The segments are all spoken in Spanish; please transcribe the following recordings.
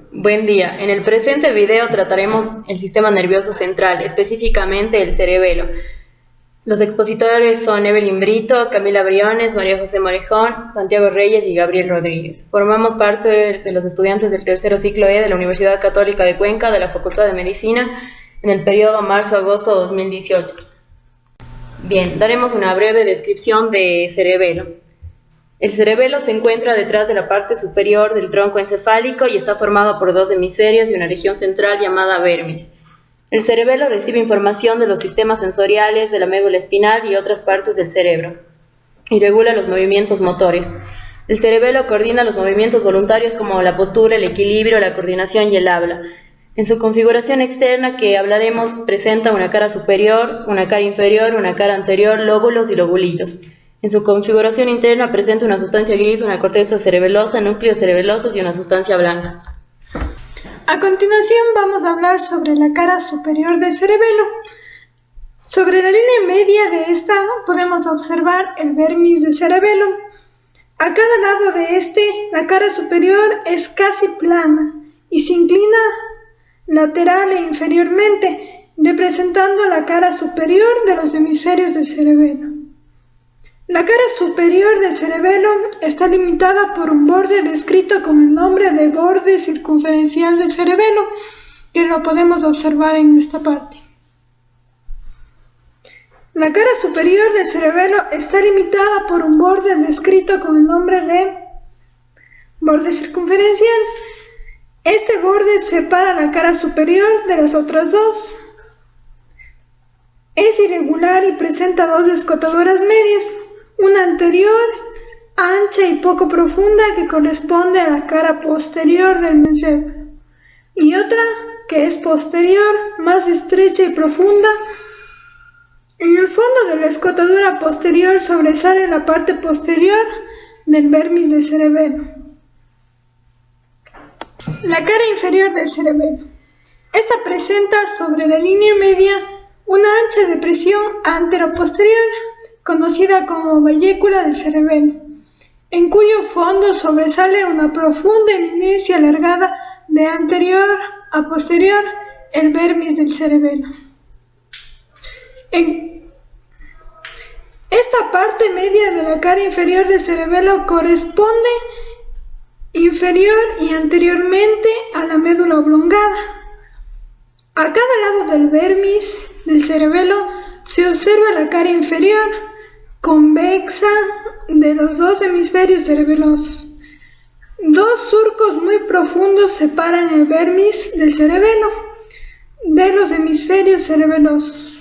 Buen día. En el presente video trataremos el sistema nervioso central, específicamente el cerebelo. Los expositores son Evelyn Brito, Camila Briones, María José Morejón, Santiago Reyes y Gabriel Rodríguez. Formamos parte de los estudiantes del tercero ciclo E de la Universidad Católica de Cuenca de la Facultad de Medicina en el periodo marzo-agosto 2018. Bien, daremos una breve descripción de cerebelo. El cerebelo se encuentra detrás de la parte superior del tronco encefálico y está formado por dos hemisferios y una región central llamada vermis. El cerebelo recibe información de los sistemas sensoriales, de la médula espinal y otras partes del cerebro, y regula los movimientos motores. El cerebelo coordina los movimientos voluntarios como la postura, el equilibrio, la coordinación y el habla. En su configuración externa que hablaremos presenta una cara superior, una cara inferior, una cara anterior, lóbulos y lobulillos. En su configuración interna presenta una sustancia gris, una corteza cerebelosa, núcleos cerebelosos y una sustancia blanca. A continuación vamos a hablar sobre la cara superior del cerebelo. Sobre la línea media de esta podemos observar el vermis del cerebelo. A cada lado de la cara superior es casi plana y se inclina lateral e inferiormente, representando la cara superior de los hemisferios del cerebelo. La cara superior del cerebelo está limitada por un borde descrito con el nombre de borde circunferencial del cerebelo, que lo podemos observar en esta parte. La cara superior del cerebelo está limitada por un borde descrito con el nombre de borde circunferencial. Este borde separa la cara superior de las otras dos. Es irregular y presenta dos escotaduras medias. Una anterior, ancha y poco profunda, que corresponde a la cara posterior del mesénfalo, y otra que es posterior, más estrecha y profunda. En el fondo de la escotadura posterior sobresale la parte posterior del vermis del cerebelo. La cara inferior del cerebelo. Esta presenta sobre la línea media una ancha depresión anteroposterior, conocida como vallécula del cerebelo, en cuyo fondo sobresale una profunda eminencia alargada de anterior a posterior, el vermis del cerebelo. En esta parte media de la cara inferior del cerebelo corresponde inferior y anteriormente a la médula oblongada. A cada lado del vermis del cerebelo se observa la cara inferior, convexa, de los dos hemisferios cerebelosos. Dos surcos muy profundos separan el vermis del cerebelo de los hemisferios cerebelosos,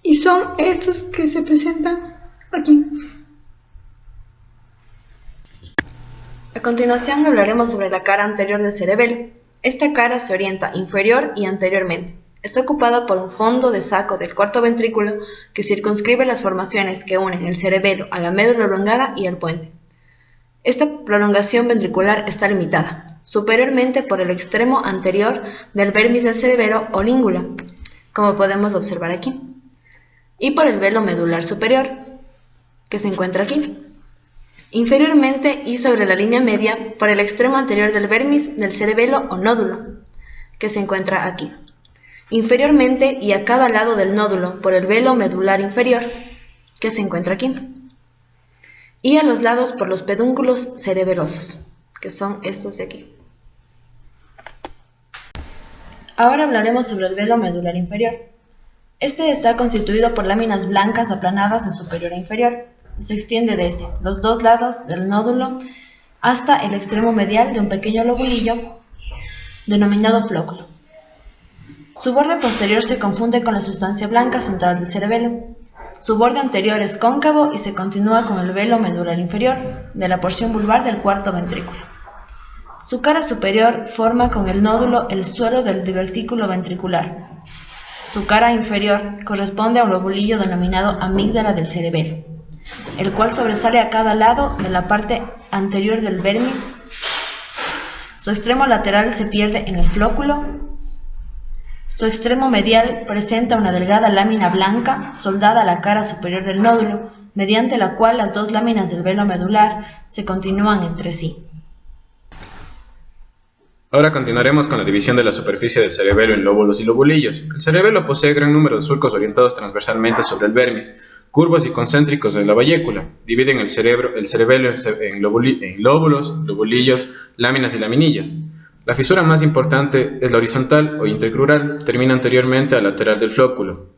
y son estos que se presentan aquí. A continuación hablaremos sobre la cara anterior del cerebelo. Esta cara se orienta inferior y anteriormente. Está ocupada por un fondo de saco del cuarto ventrículo que circunscribe las formaciones que unen el cerebelo a la médula oblongada y al puente. Esta prolongación ventricular está limitada superiormente por el extremo anterior del vermis del cerebelo o língula, como podemos observar aquí, y por el velo medular superior, que se encuentra aquí. Inferiormente y sobre la línea media por el extremo anterior del vermis del cerebelo o nódulo, que se encuentra aquí. Inferiormente y a cada lado del nódulo por el velo medular inferior, que se encuentra aquí, y a los lados por los pedúnculos cerebelosos, que son estos de aquí. Ahora hablaremos sobre el velo medular inferior. Este está constituido por láminas blancas aplanadas de superior a inferior. Se extiende desde los dos lados del nódulo hasta el extremo medial de un pequeño lobulillo denominado flóculo. Su borde posterior se confunde con la sustancia blanca central del cerebelo. Su borde anterior es cóncavo y se continúa con el velo medular inferior de la porción vulvar del cuarto ventrículo. Su cara superior forma con el nódulo el suelo del divertículo ventricular. Su cara inferior corresponde a un lobulillo denominado amígdala del cerebelo, el cual sobresale a cada lado de la parte anterior del vermis. Su extremo lateral se pierde en el flóculo. Su extremo medial presenta una delgada lámina blanca soldada a la cara superior del nódulo, mediante la cual las dos láminas del velo medular se continúan entre sí. Ahora continuaremos con la división de la superficie del cerebelo en lóbulos y lobulillos. El cerebelo posee gran número de surcos orientados transversalmente sobre el vermis, curvos y concéntricos de la bayécula. Dividen el cerebelo en lóbulos, lobulillos, láminas y laminillas. La fisura más importante es la horizontal o intercrural, termina anteriormente al lateral del flóculo.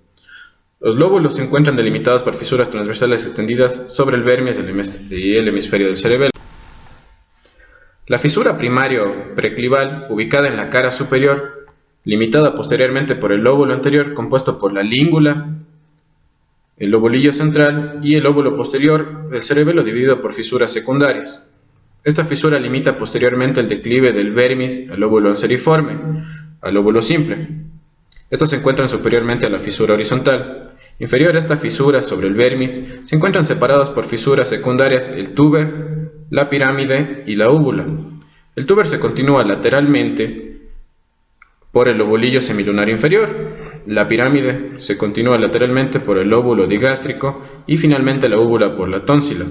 Los lóbulos se encuentran delimitados por fisuras transversales extendidas sobre el vermis y el hemisferio del cerebelo. La fisura primario preclival, ubicada en la cara superior, limitada posteriormente por el lóbulo anterior, compuesto por la língula, el lobulillo central y el lóbulo posterior del cerebelo, dividido por fisuras secundarias. Esta fisura limita posteriormente el declive del vermis al lóbulo anseriforme, al lóbulo simple. Estos se encuentran superiormente a la fisura horizontal. Inferior a esta fisura sobre el vermis se encuentran separados por fisuras secundarias el túber, la pirámide y la úvula. El túber se continúa lateralmente por el lobulillo semilunar inferior. La pirámide se continúa lateralmente por el lóbulo digástrico y finalmente la úvula por la tónsila.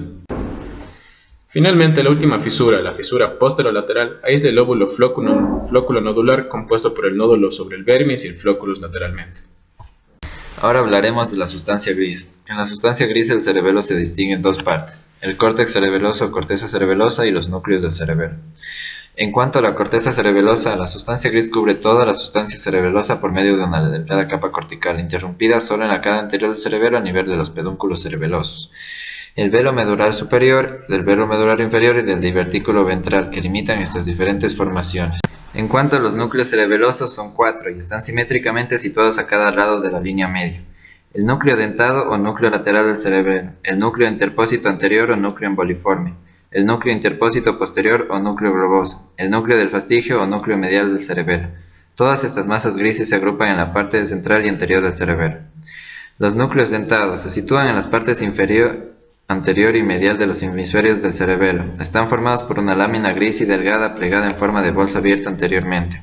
Finalmente, la última fisura, la fisura posterolateral, aísla el lóbulo flóculo nodular compuesto por el nódulo sobre el vermis y el flóculus lateralmente. Ahora hablaremos de la sustancia gris. En la sustancia gris el cerebelo se distingue en dos partes, el córtex cerebeloso o corteza cerebelosa y los núcleos del cerebelo. En cuanto a la corteza cerebelosa, la sustancia gris cubre toda la sustancia cerebelosa por medio de una delgada capa cortical, interrumpida solo en la cara anterior del cerebelo a nivel de los pedúnculos cerebelosos, el velo medular superior, del velo medular inferior y del divertículo ventral, que limitan estas diferentes formaciones. En cuanto a los núcleos cerebelosos, son 4 y están simétricamente situados a cada lado de la línea media. El núcleo dentado o núcleo lateral del cerebelo, el núcleo interpósito anterior o núcleo emboliforme, el núcleo interpósito posterior o núcleo globoso, el núcleo del fastigio o núcleo medial del cerebelo. Todas estas masas grises se agrupan en la parte central y anterior del cerebelo. Los núcleos dentados se sitúan en las partes anterior y medial de los hemisferios del cerebelo. Están formados por una lámina gris y delgada plegada en forma de bolsa abierta anteriormente.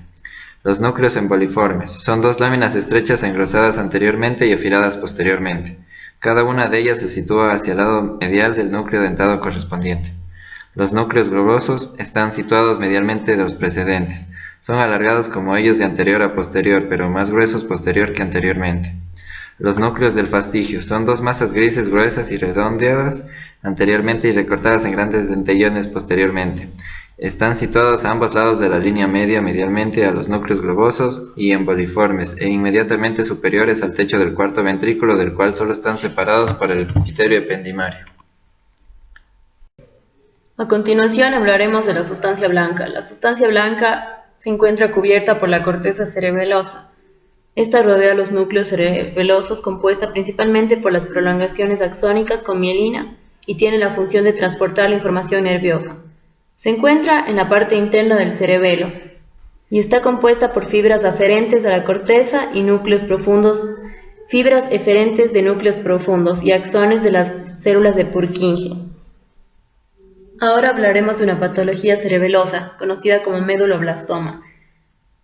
Los núcleos emboliformes son 2 láminas estrechas engrosadas anteriormente y afiladas posteriormente. Cada una de ellas se sitúa hacia el lado medial del núcleo dentado correspondiente. Los núcleos globosos están situados medialmente de los precedentes. Son alargados como ellos de anterior a posterior, pero más gruesos posterior que anteriormente. Los núcleos del fastigio son 2 masas grises gruesas y redondeadas anteriormente y recortadas en grandes dentellones posteriormente. Están situados a ambos lados de la línea media medialmente a los núcleos globosos y emboliformes e inmediatamente superiores al techo del cuarto ventrículo, del cual solo están separados por el epitelio ependimario. A continuación hablaremos de la sustancia blanca. La sustancia blanca se encuentra cubierta por la corteza cerebelosa. Esta rodea los núcleos cerebelosos, compuesta principalmente por las prolongaciones axónicas con mielina, y tiene la función de transportar la información nerviosa. Se encuentra en la parte interna del cerebelo y está compuesta por fibras aferentes a la corteza y núcleos profundos, fibras eferentes de núcleos profundos y axones de las células de Purkinje. Ahora hablaremos de una patología cerebelosa, conocida como meduloblastoma.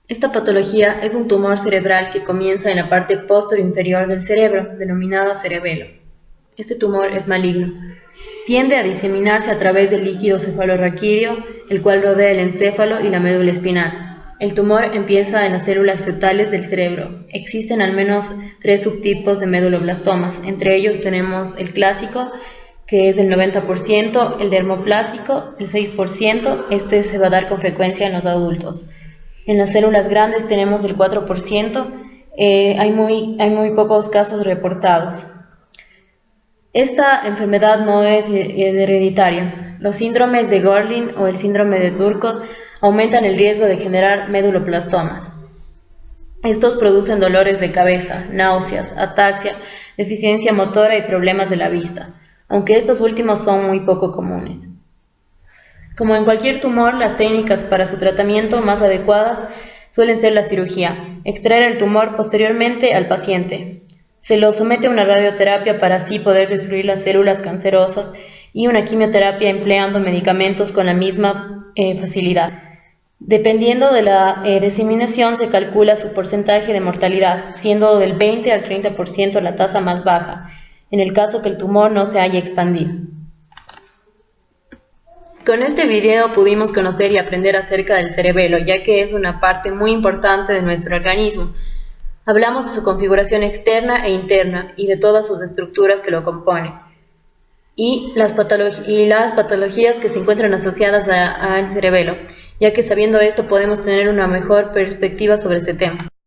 Esta patología es un tumor cerebral que comienza en la parte posterior del cerebro, denominada cerebelo. Este tumor es maligno. Tiende a diseminarse a través del líquido cefalorraquídeo, el cual rodea el encéfalo y la médula espinal. El tumor empieza en las células fetales del cerebro. Existen al menos 3 subtipos de meduloblastomas. Entre ellos tenemos el clásico, que es del 90%, el dermoplásico, el 6%. Este se va a dar con frecuencia en los adultos. En las células grandes tenemos el 4%, hay muy pocos casos reportados. Esta enfermedad no es hereditaria. Los síndromes de Gorlin o el síndrome de Turco aumentan el riesgo de generar meduloblastomas. Estos producen dolores de cabeza, náuseas, ataxia, deficiencia motora y problemas de la vista, aunque estos últimos son muy poco comunes. Como en cualquier tumor, las técnicas para su tratamiento más adecuadas suelen ser la cirugía, extraer el tumor posteriormente al paciente. Se lo somete a una radioterapia para así poder destruir las células cancerosas y una quimioterapia empleando medicamentos con la misma facilidad. Dependiendo de la diseminación se calcula su porcentaje de mortalidad, siendo del 20 al 30% la tasa más baja, en el caso que el tumor no se haya expandido. Con este video pudimos conocer y aprender acerca del cerebelo, ya que es una parte muy importante de nuestro organismo. Hablamos de su configuración externa e interna y de todas sus estructuras que lo componen, y las patologías que se encuentran asociadas al cerebelo, ya que sabiendo esto podemos tener una mejor perspectiva sobre este tema.